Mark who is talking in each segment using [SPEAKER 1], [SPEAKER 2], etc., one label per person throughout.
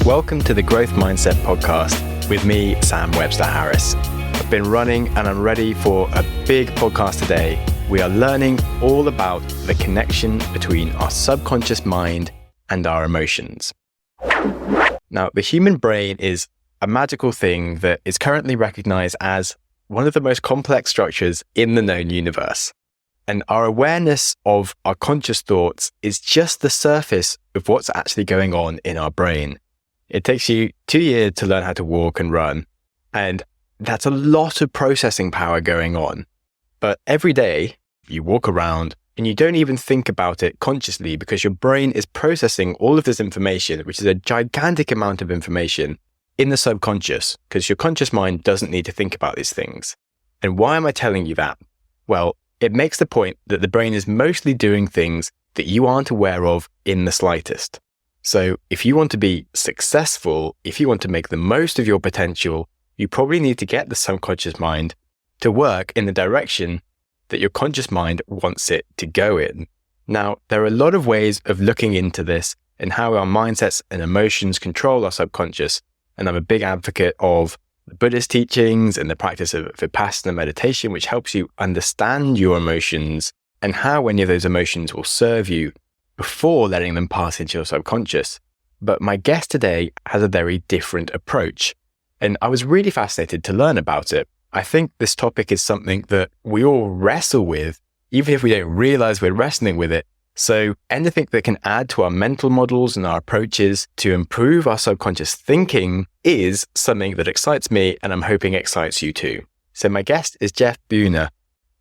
[SPEAKER 1] Welcome to the Growth Mindset Podcast with me, Sam Webster Harris. I've been running and I'm ready for a big podcast today. We are learning all about the connection between our subconscious mind and our emotions. Now, the human brain is a magical thing that is currently recognized as one of the most complex structures in the known universe. And our awareness of our conscious thoughts is just the surface of what's actually going on in our brain. It takes you 2 years to learn how to walk and run, and that's a lot of processing power going on. But every day you walk around and you don't even think about it consciously because your brain is processing all of this information, which is a gigantic amount of information, in the subconscious, because your conscious mind doesn't need to think about these things. And why am I telling you that? Well, it makes the point that the brain is mostly doing things that you aren't aware of in the slightest. So if you want to be successful, if you want to make the most of your potential, you probably need to get the subconscious mind to work in the direction that your conscious mind wants it to go in. Now, there are a lot of ways of looking into this and how our mindsets and emotions control our subconscious. And I'm a big advocate of the Buddhist teachings and the practice of Vipassana meditation, which helps you understand your emotions and how any of those emotions will serve you before letting them pass into your subconscious. But my guest today has a very different approach, and I was really fascinated to learn about it. I think this topic is something that we all wrestle with, even if we don't realize we're wrestling with it. So anything that can add to our mental models and our approaches to improve our subconscious thinking is something that excites me, and I'm hoping excites you too. So my guest is Jeff Buhner,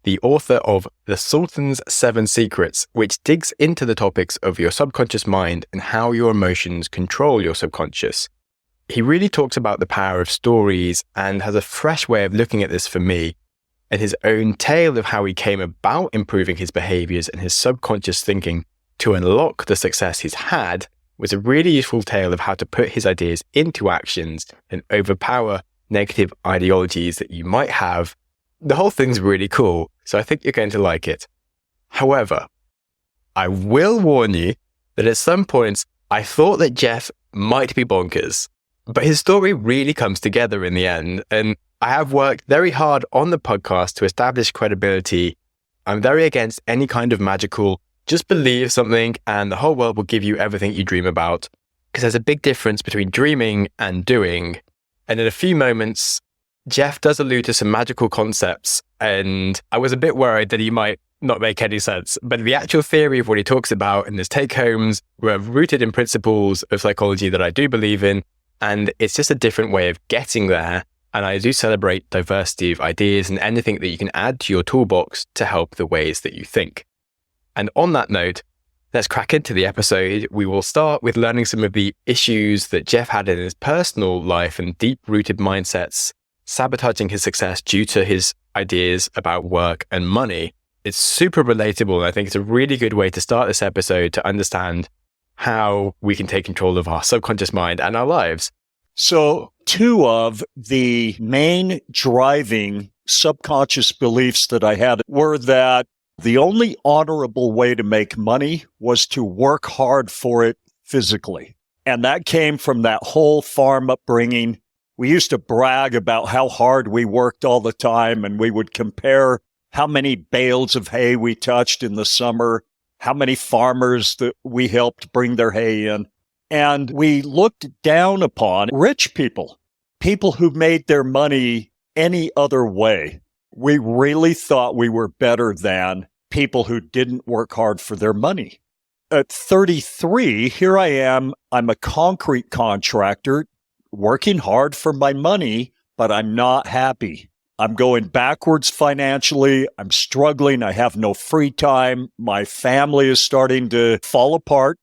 [SPEAKER 1] the author of The Sultan's 7 Secrets, which digs into the topics of your subconscious mind and how your emotions control your subconscious. He really talks about the power of stories and has a fresh way of looking at this for me, and his own tale of how he came about improving his behaviors and his subconscious thinking to unlock the success he's had was a really useful tale of how to put his ideas into actions and overpower negative ideologies that you might have. The whole thing's really cool, so I think you're going to like it. However, I will warn you that at some points I thought that Jeff might be bonkers, but his story really comes together in the end, and I have worked very hard on the podcast to establish credibility. I'm very against any kind of magical, just believe something and the whole world will give you everything you dream about, because there's a big difference between dreaming and doing. And in a few moments, Jeff does allude to some magical concepts, and I was a bit worried that he might not make any sense. But the actual theory of what he talks about in his take-homes were rooted in principles of psychology that I do believe in, and it's just a different way of getting there. And I do celebrate diversity of ideas and anything that you can add to your toolbox to help the ways that you think. And on that note, let's crack into the episode. We will start with learning some of the issues that Jeff had in his personal life and deep-rooted mindsets sabotaging his success due to his ideas about work and money. It's super relatable, and I think it's a really good way to start this episode to understand how we can take control of our subconscious mind and our lives.
[SPEAKER 2] So 2 of the main driving subconscious beliefs that I had were that the only honorable way to make money was to work hard for it physically. And that came from that whole farm upbringing. We used to brag about how hard we worked all the time, and we would compare how many bales of hay we touched in the summer, how many farmers that we helped bring their hay in. And we looked down upon rich people, people who made their money any other way. We really thought we were better than people who didn't work hard for their money. At 33, here I am. I'm a concrete contractor, working hard for my money, but I'm not happy. I'm going backwards financially. I'm struggling. I have no free time. My family is starting to fall apart.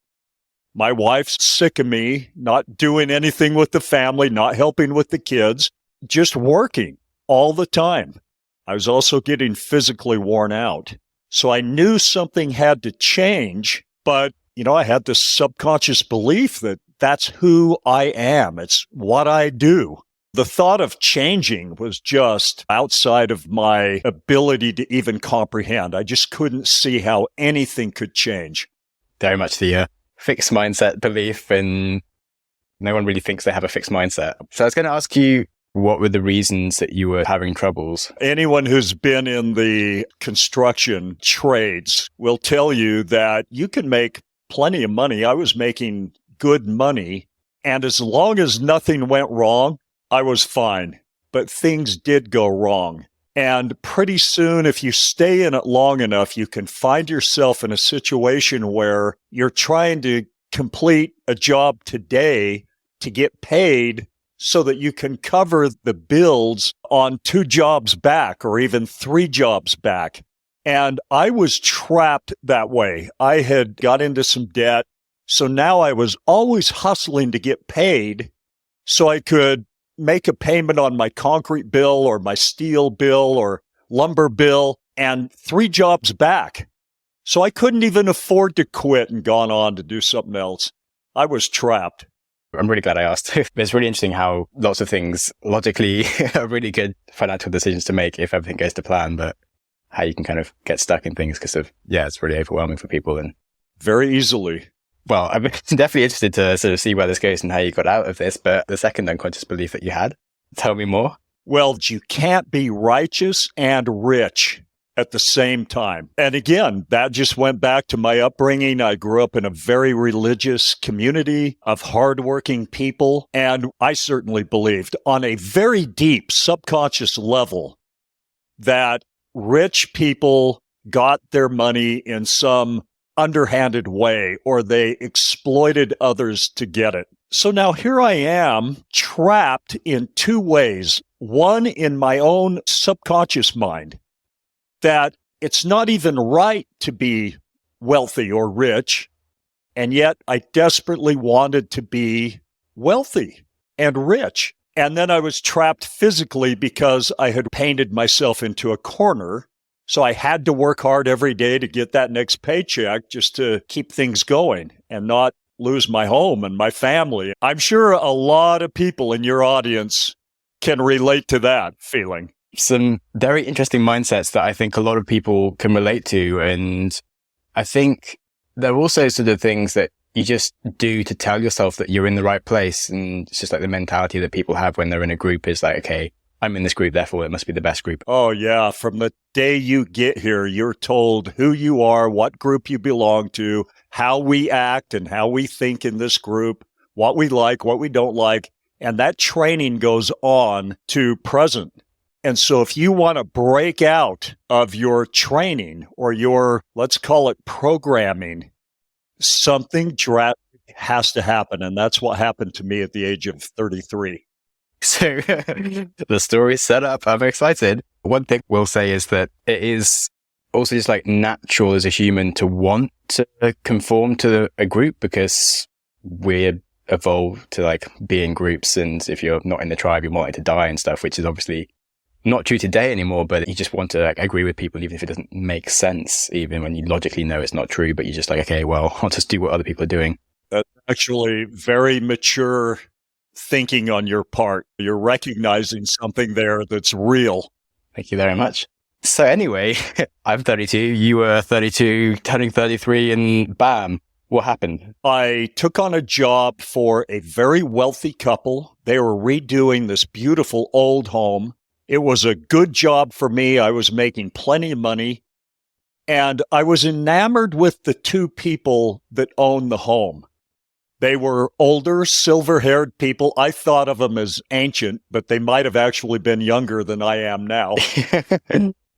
[SPEAKER 2] My wife's sick of me, not doing anything with the family, not helping with the kids, just working all the time. I was also getting physically worn out. So I knew something had to change, but, I had this subconscious belief that that's who I am. It's what I do. The thought of changing was just outside of my ability to even comprehend. I just couldn't see how anything could change.
[SPEAKER 1] Very much the fixed mindset belief, and No one really thinks they have a fixed mindset. So I was going to ask you, what were the reasons that you were having troubles?
[SPEAKER 2] Anyone who's been in the construction trades will tell you that you can make plenty of money. I was making good money, and as long as nothing went wrong, I was fine. But things did go wrong. And pretty soon, if you stay in it long enough, you can find yourself in a situation where you're trying to complete a job today to get paid so that you can cover the bills on 2 jobs back or even 3 jobs back. And I was trapped that way. I had got into some debt. So now I was always hustling to get paid so I could make a payment on my concrete bill or my steel bill or lumber bill and 3 jobs back. So I couldn't even afford to quit and gone on to do something else. I was trapped.
[SPEAKER 1] I'm really glad I asked. It's really interesting how lots of things logically are really good financial decisions to make if everything goes to plan, but how you can kind of get stuck in things because of, it's really overwhelming for people. And
[SPEAKER 2] very easily.
[SPEAKER 1] Well, I'm definitely interested to sort of see where this goes and how you got out of this, but the second unconscious belief that you had, tell me more.
[SPEAKER 2] Well, you can't be righteous and rich at the same time. And again, that just went back to my upbringing. I grew up in a very religious community of hardworking people. And I certainly believed on a very deep subconscious level that rich people got their money in some underhanded way or they exploited others to get it. So now here I am trapped in 2 ways. One, in my own subconscious mind, that it's not even right to be wealthy or rich, and yet I desperately wanted to be wealthy and rich. And then I was trapped physically because I had painted myself into a corner. So I had to work hard every day to get that next paycheck just to keep things going and not lose my home and my family. I'm sure a lot of people in your audience can relate to that feeling.
[SPEAKER 1] Some very interesting mindsets that I think a lot of people can relate to. And I think there are also sort of things that you just do to tell yourself that you're in the right place. And it's just like the mentality that people have when they're in a group is like, okay, I'm in this group, therefore it must be the best group.
[SPEAKER 2] Oh, yeah. From the day you get here, you're told who you are, what group you belong to, how we act and how we think in this group, what we like, what we don't like. And that training goes on to present. And so if you want to break out of your training or your, let's call it programming, something drastic has to happen. And that's what happened to me at the age of 33.
[SPEAKER 1] So the story's set up. I'm excited. One thing we'll say is that it is also just like natural as a human to want to conform to a group because we're evolved to like be in groups. And if you're not in the tribe, you're wanting to die and stuff, which is obviously not true today anymore, but you just want to like agree with people, even if it doesn't make sense, even when you logically know it's not true, but you're just like, okay, well, I'll just do what other people are doing.
[SPEAKER 2] That's actually very mature thinking on your part. You're recognizing something there that's real.
[SPEAKER 1] Thank you very much. So anyway, I'm 32, you were 32, turning 33, and bam, what happened?
[SPEAKER 2] I took on a job for a very wealthy couple. They were redoing this beautiful old home. It was a good job for me. I was making plenty of money. And I was enamored with the 2 people that owned the home. They were older, silver-haired people. I thought of them as ancient, but they might have actually been younger than I am now.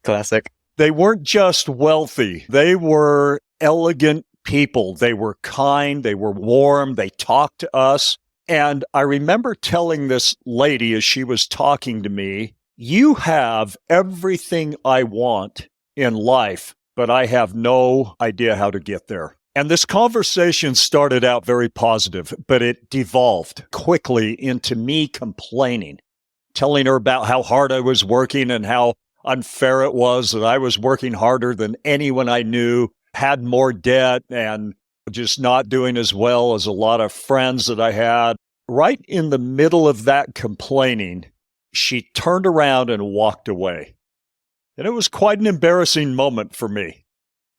[SPEAKER 1] Classic.
[SPEAKER 2] They weren't just wealthy. They were elegant people. They were kind. They were warm. They talked to us. And I remember telling this lady as she was talking to me, you have everything I want in life, but I have no idea how to get there. And this conversation started out very positive, but it devolved quickly into me complaining, telling her about how hard I was working and how unfair it was that I was working harder than anyone I knew, had more debt, and just not doing as well as a lot of friends that I had. Right in the middle of that complaining, she turned around and walked away. And it was quite an embarrassing moment for me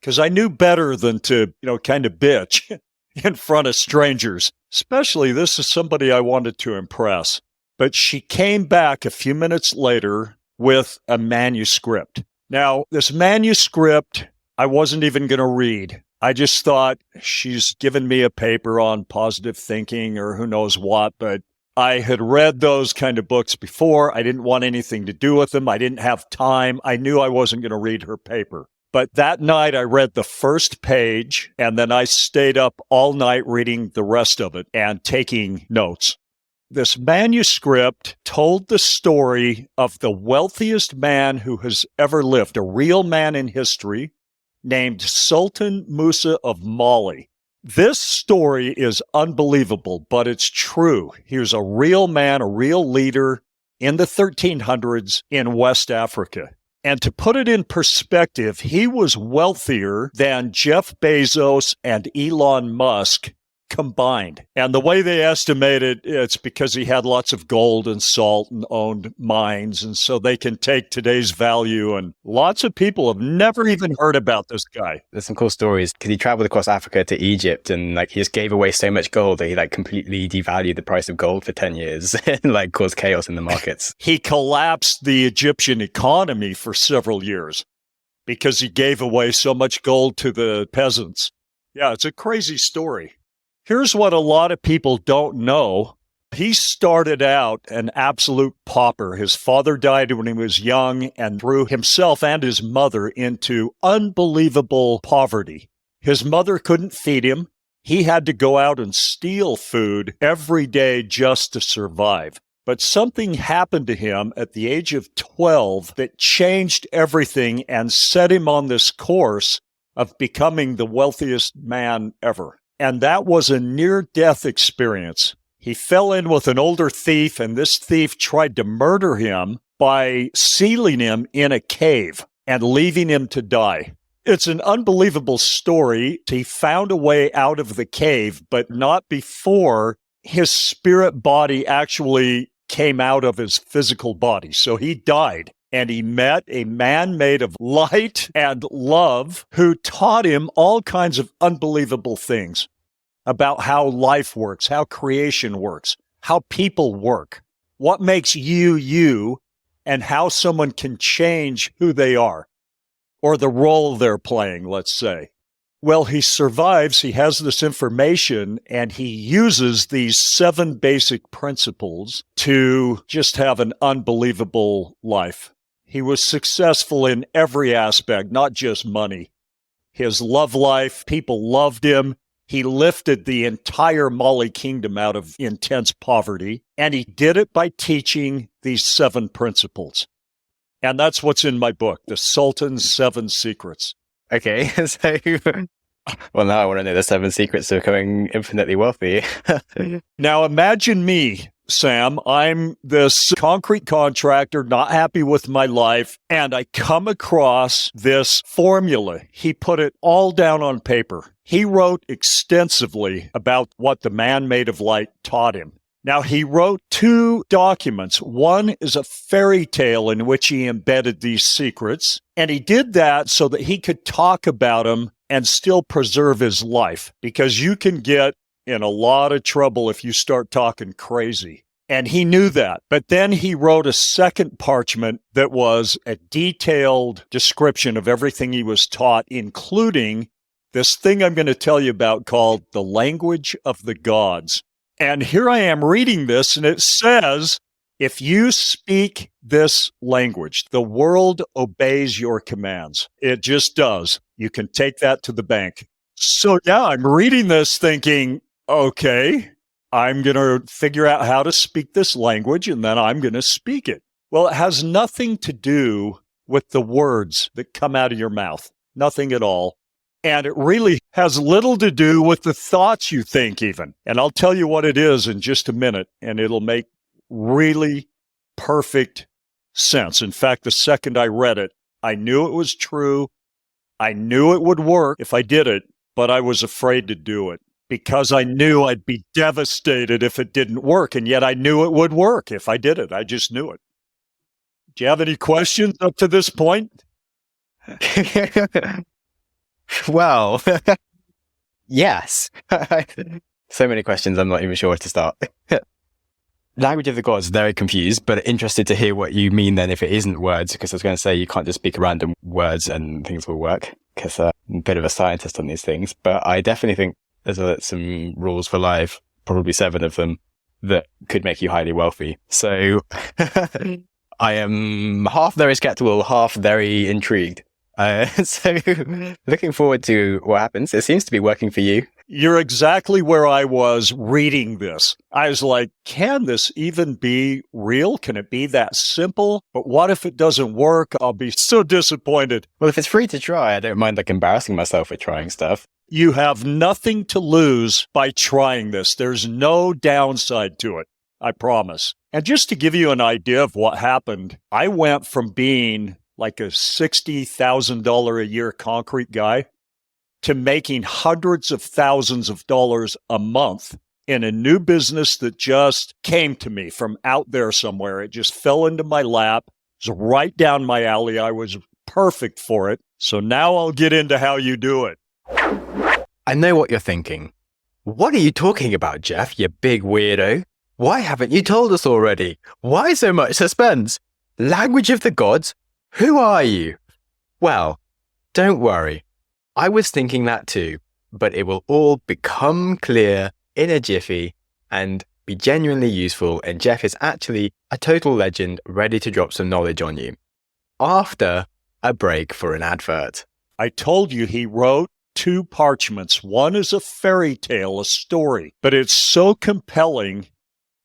[SPEAKER 2] because I knew better than to, kind of bitch in front of strangers. Especially, this is somebody I wanted to impress. But she came back a few minutes later with a manuscript. Now, this manuscript, I wasn't even going to read. I just thought she's given me a paper on positive thinking or who knows what, but I had read those kind of books before. I didn't want anything to do with them. I didn't have time. I knew I wasn't going to read her paper. But that night I read the first page, and then I stayed up all night reading the rest of it and taking notes. This manuscript told the story of the wealthiest man who has ever lived, a real man in history, named Sultan Musa of Mali. This story is unbelievable, but it's true. He was a real man, a real leader in the 1300s in West Africa. And to put it in perspective, he was wealthier than Jeff Bezos and Elon Musk combined. And the way they estimate it, it's because he had lots of gold and salt and owned mines. And so they can take today's value. And lots of people have never even heard about this guy.
[SPEAKER 1] There's some cool stories because he traveled across Africa to Egypt and he just gave away so much gold that he completely devalued the price of gold for 10 years and caused chaos in the markets.
[SPEAKER 2] He collapsed the Egyptian economy for several years because he gave away so much gold to the peasants. Yeah, it's a crazy story. Here's what a lot of people don't know. He started out an absolute pauper. His father died when he was young and threw himself and his mother into unbelievable poverty. His mother couldn't feed him. He had to go out and steal food every day just to survive. But something happened to him at the age of 12 that changed everything and set him on this course of becoming the wealthiest man ever. And that was a near-death experience. He fell in with an older thief, and this thief tried to murder him by sealing him in a cave and leaving him to die. It's an unbelievable story. He found a way out of the cave, but not before his spirit body actually came out of his physical body. So he died. And he met a man made of light and love who taught him all kinds of unbelievable things about how life works, how creation works, how people work, what makes you, you, and how someone can change who they are or the role they're playing, let's say. Well, he survives, he has this information, and he uses these 7 basic principles to just have an unbelievable life. He was successful in every aspect, not just money. His love life, people loved him. He lifted the entire Mali kingdom out of intense poverty, and he did it by teaching these 7 principles. And that's what's in my book, The Sultan's 7 Secrets.
[SPEAKER 1] Okay, so, well, now I want to know the 7 secrets to becoming infinitely wealthy.
[SPEAKER 2] Now imagine me, Sam. I'm this concrete contractor, not happy with my life, and I come across this formula. He put it all down on paper. He wrote extensively about what the man made of light taught him. Now, he wrote 2 documents. One is a fairy tale in which he embedded these secrets, and he did that so that he could talk about them and still preserve his life, because you can get in a lot of trouble if you start talking crazy. And he knew that. But then he wrote a second parchment that was a detailed description of everything he was taught, including this thing I'm going to tell you about called the language of the gods. And here I am reading this, and it says, if you speak this language, the world obeys your commands. It just does. You can take that to the bank. So yeah, I'm reading this thinking, okay, I'm going to figure out how to speak this language, and then I'm going to speak it. Well, it has nothing to do with the words that come out of your mouth. Nothing at all. And it really has little to do with the thoughts you think even. And I'll tell you what it is in just a minute, and it'll make really perfect sense. In fact, the second I read it, I knew it was true. I knew it would work if I did it, but I was afraid to do it because I knew I'd be devastated if it didn't work. And yet I knew it would work if I did it. I just knew it. Do you have any questions up to this point?
[SPEAKER 1] Well, yes. So many questions, I'm not even sure where to start. Language of the gods, very confused, but interested to hear what you mean then if it isn't words, because I was going to say you can't just speak random words and things will work, because I'm a bit of a scientist on these things. But I definitely think there's some rules for life, probably 7 of them, that could make you highly wealthy. So I am half very skeptical, half very intrigued. So looking forward to what happens. It seems to be working for you.
[SPEAKER 2] You're exactly where I was reading this. I was like, can this even be real? Can it be that simple? But what if it doesn't work? I'll be so disappointed.
[SPEAKER 1] Well, if it's free to try, I don't mind embarrassing myself with trying stuff.
[SPEAKER 2] You have nothing to lose by trying this. There's no downside to it, I promise. And just to give you an idea of what happened, I went from being like a $60,000 a year concrete guy to making hundreds of thousands of dollars a month in a new business that just came to me from out there somewhere. It just fell into my lap. It was right down my alley. I was perfect for it. So now I'll get into how you do it.
[SPEAKER 1] I know what you're thinking. What are you talking about, Jeff, you big weirdo? Why haven't you told us already? Why so much suspense? Language of the gods? Who are you? Well, don't worry. I was thinking that too, but it will all become clear in a jiffy and be genuinely useful, and Jeff is actually a total legend ready to drop some knowledge on you. After a break for an advert.
[SPEAKER 2] I told you he wrote 2 parchments. One is a fairy tale, a story, but it's so compelling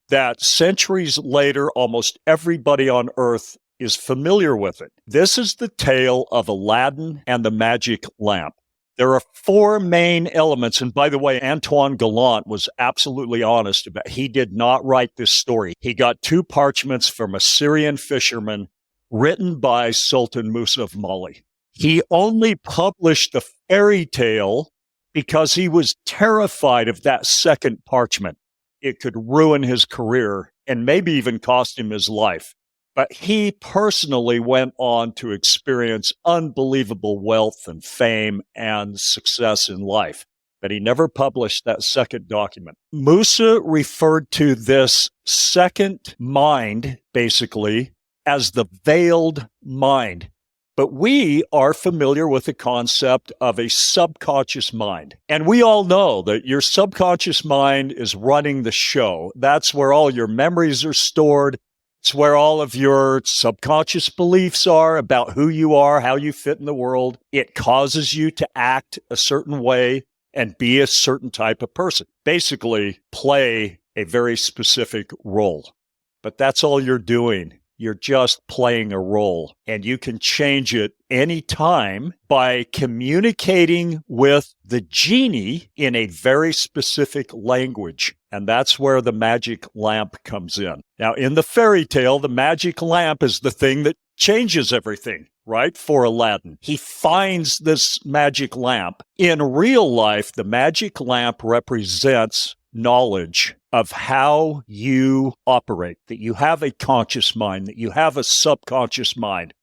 [SPEAKER 2] that centuries later, almost everybody on Earth is familiar with it. This is the tale of Aladdin and the magic lamp. There are 4 main elements. And by the way, Antoine Galland was absolutely honest about it. He did not write this story. He got 2 parchments from a Syrian fisherman written by Sultan Musa of Mali. He only published the fairy tale because he was terrified of that second parchment. It could ruin his career and maybe even cost him his life. But he personally went on to experience unbelievable wealth and fame and success in life. But he never published that second document. Musa referred to this second mind, basically, as the veiled mind. But we are familiar with the concept of a subconscious mind. And we all know that your subconscious mind is running the show. That's where all your memories are stored. It's where all of your subconscious beliefs are about who you are, how you fit in the world. It causes you to act a certain way and be a certain type of person. Basically, play a very specific role. But that's all you're doing. You're just playing a role, and you can change it anytime by communicating with the genie in a very specific language. And that's where the magic lamp comes in. Now, in the fairy tale, the magic lamp is the thing that changes everything, right? For Aladdin. He finds this magic lamp. In real life, the magic lamp represents knowledge of how you operate, that you have a conscious mind, that you have a subconscious mind,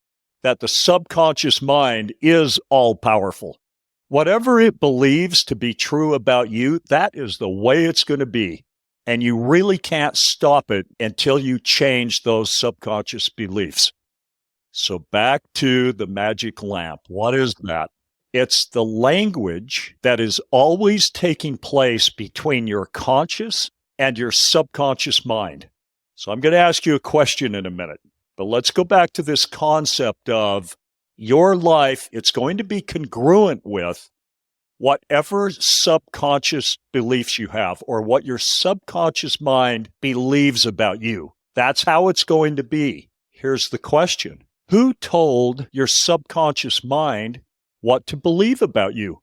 [SPEAKER 2] that the subconscious mind is all-powerful. Whatever it believes to be true about you, that is the way it's going to be. And you really can't stop it until you change those subconscious beliefs. So back to the magic lamp. What is that? It's the language that is always taking place between your conscious and your subconscious mind. So I'm going to ask you a question in a minute, but let's go back to this concept of your life. It's going to be congruent with whatever subconscious beliefs you have or what your subconscious mind believes about you. That's how it's going to be. Here's the question. Who told your subconscious mind what to believe about you?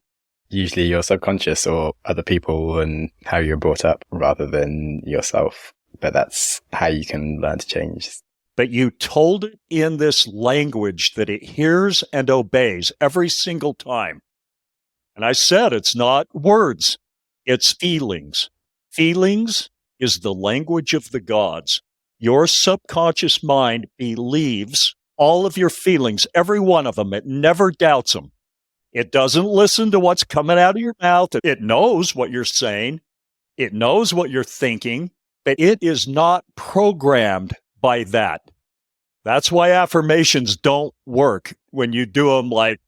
[SPEAKER 1] Usually your subconscious or other people and how you're brought up rather than yourself. But that's how you can learn to change.
[SPEAKER 2] But you told it in this language that it hears and obeys every single time. And I said it's not words, it's feelings. Feelings is the language of the gods. Your subconscious mind believes all of your feelings, every one of them. It never doubts them. It doesn't listen to what's coming out of your mouth. It knows what you're saying. It knows what you're thinking, but it is not programmed by that. That's why affirmations don't work when you do them like,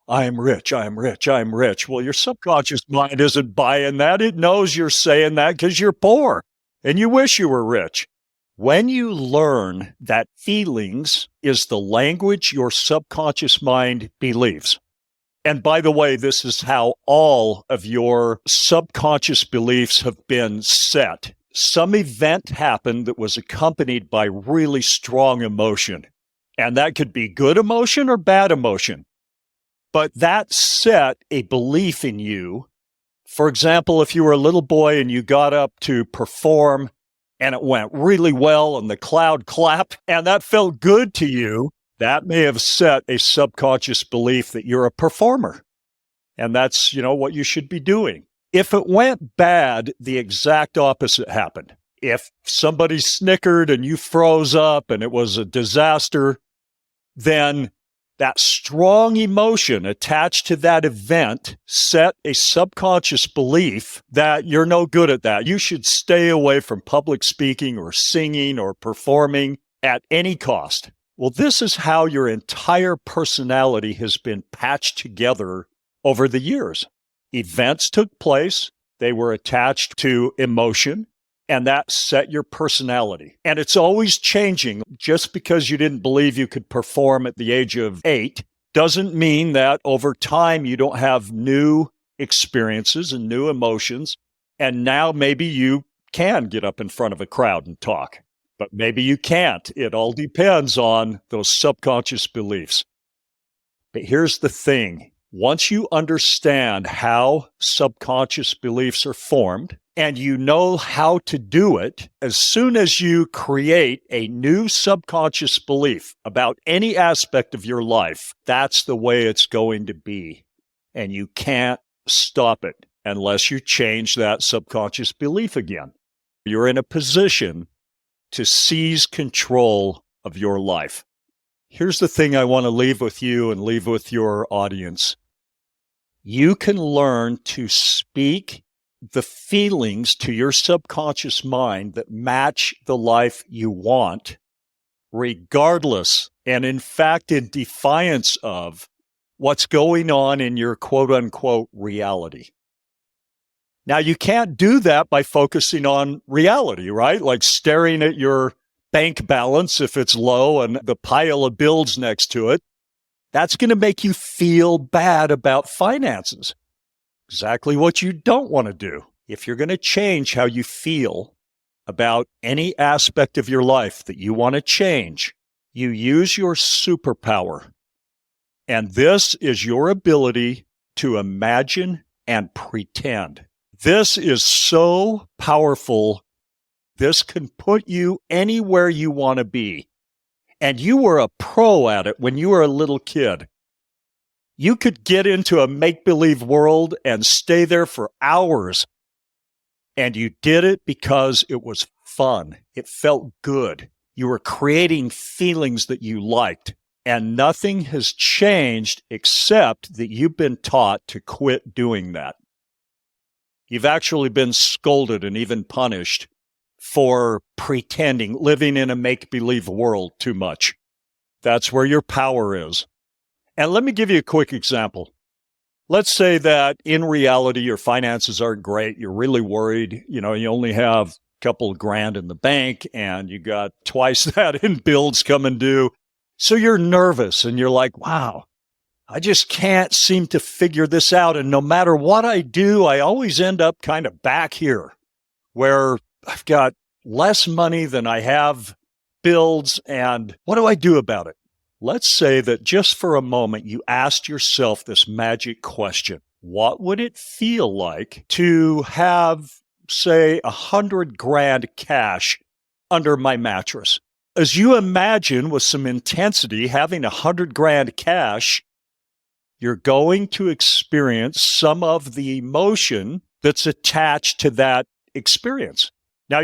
[SPEAKER 2] I am rich, I am rich, I am rich. Well, your subconscious mind isn't buying that. It knows you're saying that because you're poor and you wish you were rich. When you learn that feelings is the language your subconscious mind believes, and by the way, this is how all of your subconscious beliefs have been set. Some event happened that was accompanied by really strong emotion, and that could be good emotion or bad emotion. But that set a belief in you. For example, if you were a little boy and you got up to perform and it went really well and the crowd clapped and that felt good to you, that may have set a subconscious belief that you're a performer. And that's, what you should be doing. If it went bad, the exact opposite happened. If somebody snickered and you froze up and it was a disaster, then that strong emotion attached to that event set a subconscious belief that you're no good at that. You should stay away from public speaking or singing or performing at any cost. Well, this is how your entire personality has been patched together over the years. Events took place, they were attached to emotion, and that set your personality. And it's always changing. Just because you didn't believe you could perform at the age of 8 doesn't mean that over time you don't have new experiences and new emotions. And now maybe you can get up in front of a crowd and talk, but maybe you can't. It all depends on those subconscious beliefs. But here's the thing. Once you understand how subconscious beliefs are formed, and you know how to do it, as soon as you create a new subconscious belief about any aspect of your life, that's the way it's going to be. And you can't stop it unless you change that subconscious belief again. You're in a position to seize control of your life. Here's the thing I want to leave with you and leave with your audience. You can learn to speak the feelings to your subconscious mind that match the life you want, regardless and in fact in defiance of what's going on in your quote-unquote reality. Now, you can't do that by focusing on reality, right? Like staring at your bank balance if it's low and the pile of bills next to it. That's going to make you feel bad about finances. Exactly what you don't want to do. If you're going to change how you feel about any aspect of your life that you want to change, you use your superpower. And this is your ability to imagine and pretend. This is so powerful. This can put you anywhere you want to be. And you were a pro at it when you were a little kid. You could get into a make-believe world and stay there for hours. And you did it because it was fun. It felt good. You were creating feelings that you liked. And nothing has changed except that you've been taught to quit doing that. You've actually been scolded and even punished for pretending, living in a make-believe world too much. That's where your power is. And let me give you a quick example. Let's say that in reality, your finances aren't great. You're really worried. You only have a couple of grand in the bank and you got twice that in bills coming due. So you're nervous and you're like, wow, I just can't seem to figure this out. And no matter what I do, I always end up kind of back here where I've got less money than I have bills. And what do I do about it? Let's say that just for a moment, you asked yourself this magic question. What would it feel like to have, say, 100 grand cash under my mattress? As you imagine with some intensity having 100 grand cash, you're going to experience some of the emotion that's attached to that experience. Now,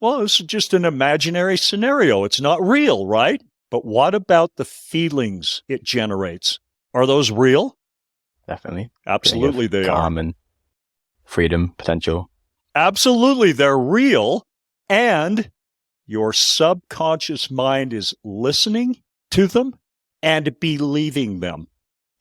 [SPEAKER 2] well, this is just an imaginary scenario. It's not real, right? But what about the feelings it generates? Are those real?
[SPEAKER 1] Definitely.
[SPEAKER 2] Absolutely they are.
[SPEAKER 1] Calm and freedom, potential.
[SPEAKER 2] Absolutely, they're real. And your subconscious mind is listening to them and believing them.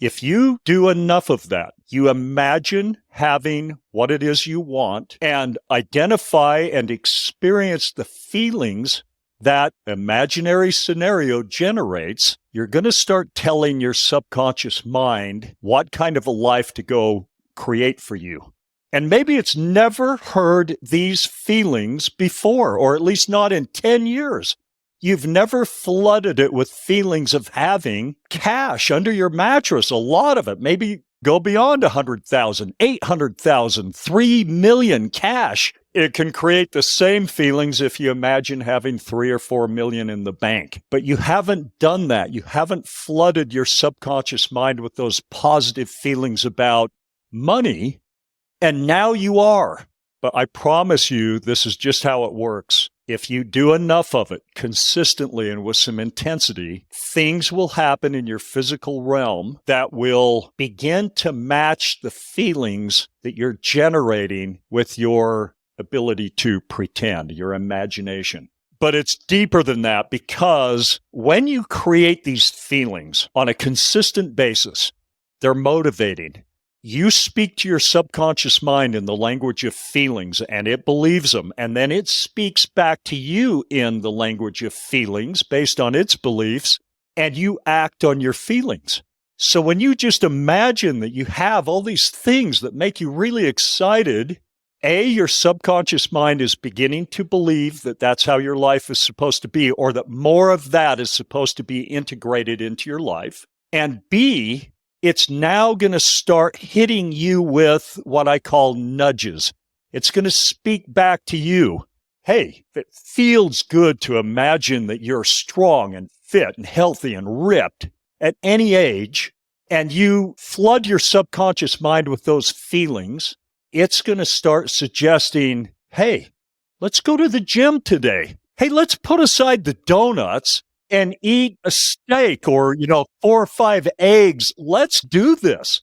[SPEAKER 2] If you do enough of that, you imagine having what it is you want and identify and experience the feelings that imaginary scenario generates, you're going to start telling your subconscious mind what kind of a life to go create for you. And maybe it's never heard these feelings before, or at least not in 10 years. You've never flooded it with feelings of having cash under your mattress, a lot of it, maybe go beyond 100,000, 800,000, 3 million cash. It can create the same feelings if you imagine having 3 or 4 million in the bank. But you haven't done that. You haven't flooded your subconscious mind with those positive feelings about money. And now you are. But I promise you, this is just how it works. If you do enough of it consistently and with some intensity, things will happen in your physical realm that will begin to match the feelings that you're generating with your ability to pretend, your imagination. But it's deeper than that, because when you create these feelings on a consistent basis, they're motivating. You speak to your subconscious mind in the language of feelings, and it believes them. And then it speaks back to you in the language of feelings based on its beliefs, and you act on your feelings. So when you just imagine that you have all these things that make you really excited, your subconscious mind is beginning to believe that that's how your life is supposed to be, or that more of that is supposed to be integrated into your life. And B, it's now going to start hitting you with what I call nudges. It's going to speak back to you. Hey, it feels good to imagine that you're strong and fit and healthy and ripped at any age, and you flood your subconscious mind with those feelings. It's going to start suggesting, hey, let's go to the gym today. Hey, let's put aside the donuts and eat a steak or, 4 or 5 eggs. Let's do this.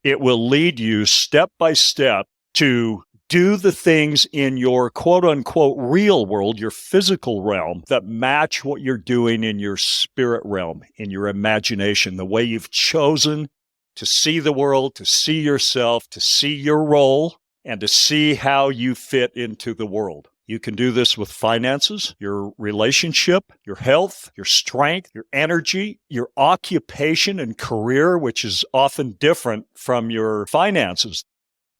[SPEAKER 2] It will lead you step by step to do the things in your quote unquote real world, your physical realm, that match what you're doing in your spirit realm, in your imagination, the way you've chosen to see the world, to see yourself, to see your role, and to see how you fit into the world. You can do this with finances, your relationship, your health, your strength, your energy, your occupation and career, which is often different from your finances.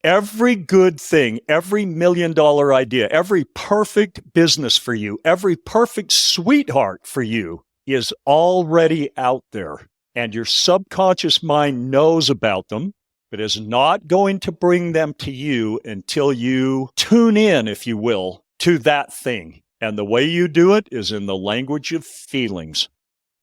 [SPEAKER 2] Every good thing, every $1 million idea, every perfect business for you, every perfect sweetheart for you is already out there. And your subconscious mind knows about them, but is not going to bring them to you until you tune in, if you will, to that thing. And the way you do it is in the language of feelings.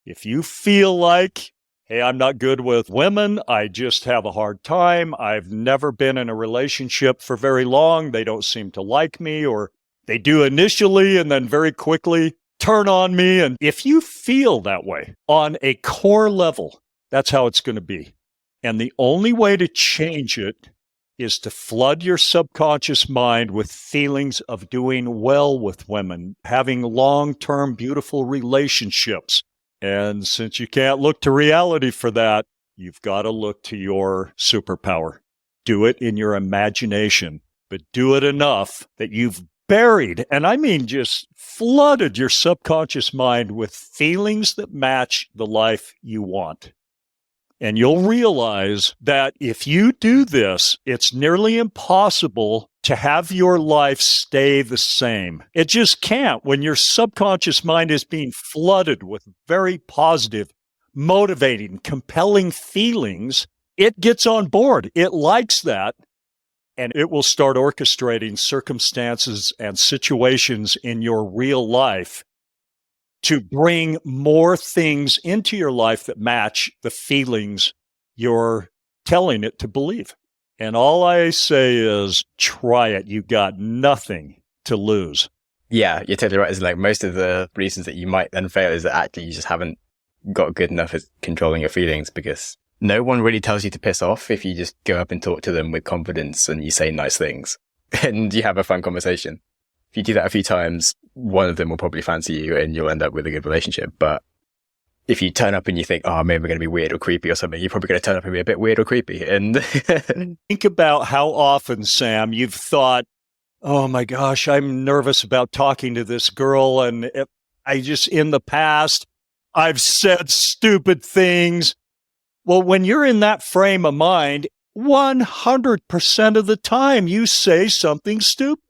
[SPEAKER 2] If you feel like, hey, I'm not good with women, I just have a hard time, I've never been in a relationship for very long, they don't seem to like me, or they do initially and then very quickly turn on me. And if you feel that way on a core level, that's how it's going to be. And the only way to change it is to flood your subconscious mind with feelings of doing well with women, having long-term beautiful relationships. And since you can't look to reality for that, you've got to look to your superpower. Do it in your imagination, but do it enough that you've buried, and I mean just flooded your subconscious mind with feelings that match the life you want. And you'll realize that if you do this, it's nearly impossible to have your life stay the same. It just can't when your subconscious mind is being flooded with very positive, motivating, compelling feelings. It gets on board. It likes that. And it will start orchestrating circumstances and situations in your real life to bring more things into your life that match the feelings you're telling it to believe. And all I say is try it. You got nothing to lose.
[SPEAKER 1] Yeah, you're totally right. It's like most of the reasons that you might then fail is that actually you just haven't got good enough at controlling your feelings, because no one really tells you to piss off if you just go up and talk to them with confidence and you say nice things. and you have a fun conversation. If you do that a few times, one of them will probably fancy you and you'll end up with a good relationship. But if you turn up and you think, oh, maybe we're going to be weird or creepy or something, you're probably going to turn up and be a bit weird or creepy. And
[SPEAKER 2] think about how often, Sam, you've thought, oh my gosh, I'm nervous about talking to this girl. And in the past, I've said stupid things. Well, when you're in that frame of mind, 100% of the time you say something stupid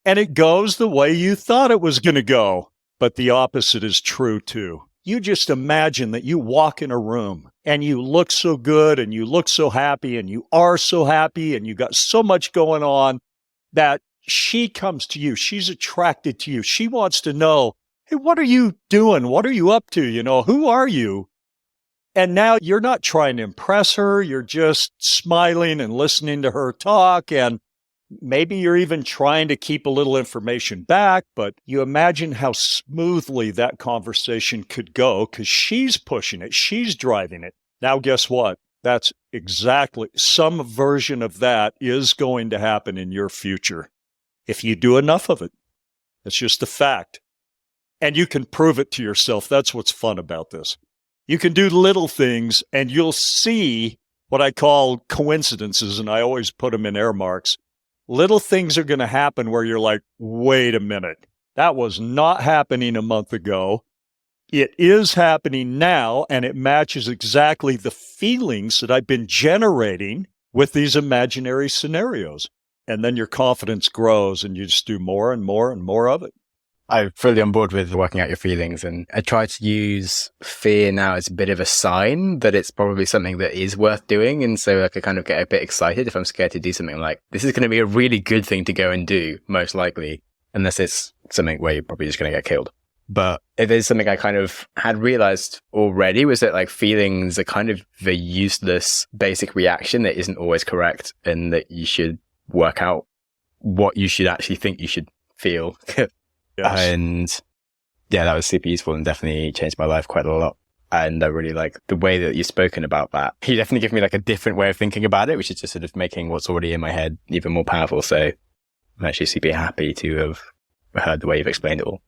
[SPEAKER 2] and it goes the way you thought it was going to go. But the opposite is true too. You just imagine that you walk in a room and you look so good and you look so happy and you are so happy and you got so much going on that she comes to you. She's attracted to you. She wants to know, hey, what are you doing? What are you up to? Who are you? And now you're not trying to impress her. You're just smiling and listening to her talk. And maybe you're even trying to keep a little information back, but you imagine how smoothly that conversation could go because she's pushing it. She's driving it. Now, guess what? That's exactly some version of that is going to happen in your future if you do enough of it. It's just a fact. And you can prove it to yourself. That's what's fun about this. You can do little things and you'll see what I call coincidences, and I always put them in air marks. Little things are going to happen where you're like, wait a minute, that was not happening a month ago. It is happening now, and it matches exactly the feelings that I've been generating with these imaginary scenarios. And then your confidence grows and you just do more and more and more of it.
[SPEAKER 1] I'm fully on board with working out your feelings, and I try to use fear now as a bit of a sign that it's probably something that is worth doing. And so I can kind of get a bit excited if I'm scared to do something. Like, this is going to be a really good thing to go and do, most likely, unless it's something where you're probably just going to get killed. But it is something I kind of had realized already, was that like feelings are kind of the useless basic reaction that isn't always correct, and that you should work out what you should actually think you should feel. Yes. And yeah, that was super useful and definitely changed my life quite a lot. And I really like the way that you've spoken about that. You definitely give me like a different way of thinking about it, which is just sort of making what's already in my head even more powerful. So I'm actually super happy to have heard the way you've explained it all.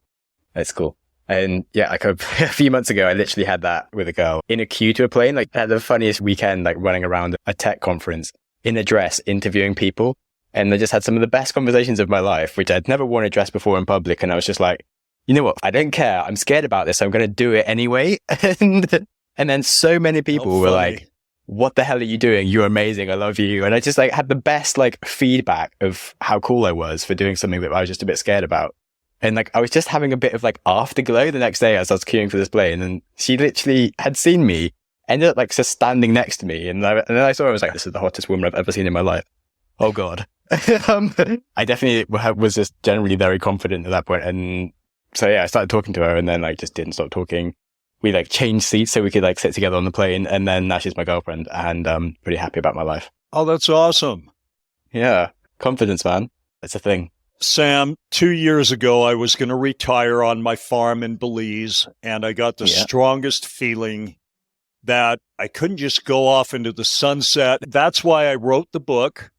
[SPEAKER 1] That's cool. And yeah, like a few months ago, I literally had that with a girl in a queue to a plane. Like, I had the funniest weekend, like running around a tech conference in a dress, interviewing people. And I just had some of the best conversations of my life, which I'd never worn a dress before in public. And I was just like, you know what? I don't care. I'm scared about this. So I'm going to do it anyway. And then so many people were like, what the hell are you doing? You're amazing. I love you. And I just like had the best like feedback of how cool I was for doing something that I was just a bit scared about. And like, I was just having a bit of like afterglow the next day as I was queuing for this plane. And she literally had seen me, ended up like just standing next to me. And then I saw her, I was like, this is the hottest woman I've ever seen in my life. Oh God. I definitely was just generally very confident at that point. And so yeah, I started talking to her and then like just didn't stop talking. We like changed seats so we could like sit together on the plane. And then now she's my girlfriend and I'm pretty happy about my life.
[SPEAKER 2] Oh, that's awesome.
[SPEAKER 1] Yeah. Confidence, man. It's a thing.
[SPEAKER 2] Sam, 2 years ago, I was going to retire on my farm in Belize, and I got the strongest feeling that I couldn't just go off into the sunset. That's why I wrote the book.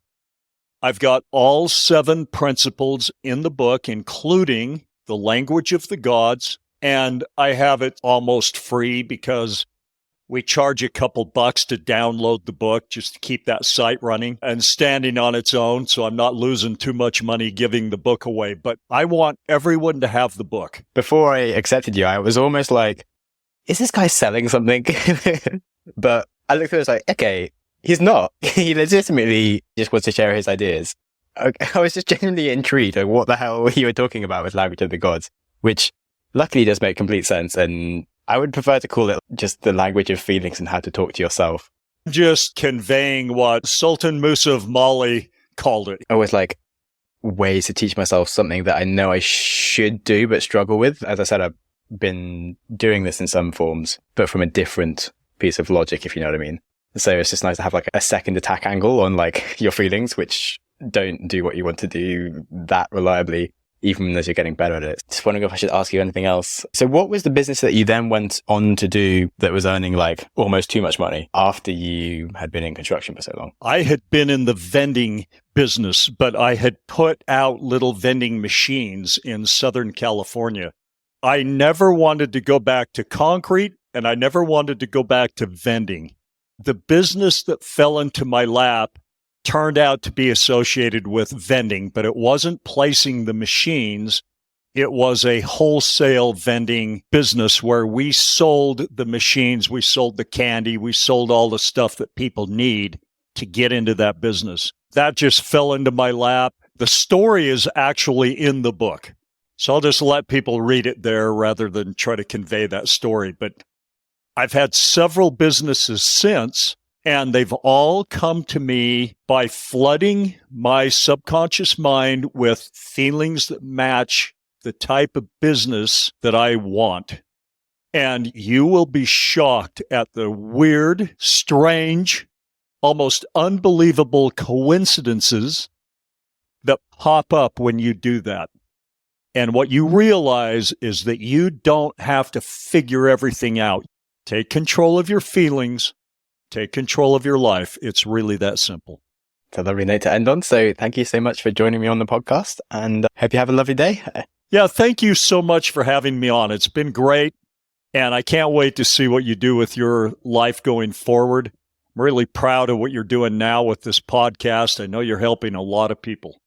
[SPEAKER 2] I've got all 7 principles in the book, including the language of the gods, and I have it almost free because we charge a couple bucks to download the book just to keep that site running and standing on its own, so I'm not losing too much money giving the book away. But I want everyone to have the book.
[SPEAKER 1] Before I accepted you, I was almost like, is this guy selling something? But I looked at it, I was like, okay, he's not. He legitimately just wants to share his ideas. I was just genuinely intrigued at what the hell you were talking about with language of the gods, which luckily does make complete sense. And I would prefer to call it just the language of feelings and how to talk to yourself.
[SPEAKER 2] Just conveying what Sultan Musa of Mali called it.
[SPEAKER 1] Always like ways to teach myself something that I know I should do but struggle with. As I said, I've been doing this in some forms, but from a different piece of logic, if you know what I mean. So it's just nice to have like a second attack angle on like your feelings, which don't do what you want to do that reliably. even as you're getting better at it. Just wondering if I should ask you anything else. So what was the business that you then went on to do that was earning like almost too much money after you had been in construction for so long?
[SPEAKER 2] I had been in the vending business, but I had put out little vending machines in Southern California. I never wanted to go back to concrete, and I never wanted to go back to vending. The business that fell into my lap turned out to be associated with vending, but it wasn't placing the machines. It was a wholesale vending business where we sold the machines, we sold the candy, we sold all the stuff that people need to get into that business. That just fell into my lap. The story is actually in the book, so I'll just let people read it there rather than try to convey that story. But I've had several businesses since, and they've all come to me by flooding my subconscious mind with feelings that match the type of business that I want. And you will be shocked at the weird, strange, almost unbelievable coincidences that pop up when you do that. And what you realize is that you don't have to figure everything out. Take control of your feelings. Take control of your life. It's really that simple.
[SPEAKER 1] It's a lovely note to end on. So thank you so much for joining me on the podcast, and hope you have a lovely day.
[SPEAKER 2] Yeah, thank you so much for having me on. It's been great, and I can't wait to see what you do with your life going forward. I'm really proud of what you're doing now with this podcast. I know you're helping a lot of people.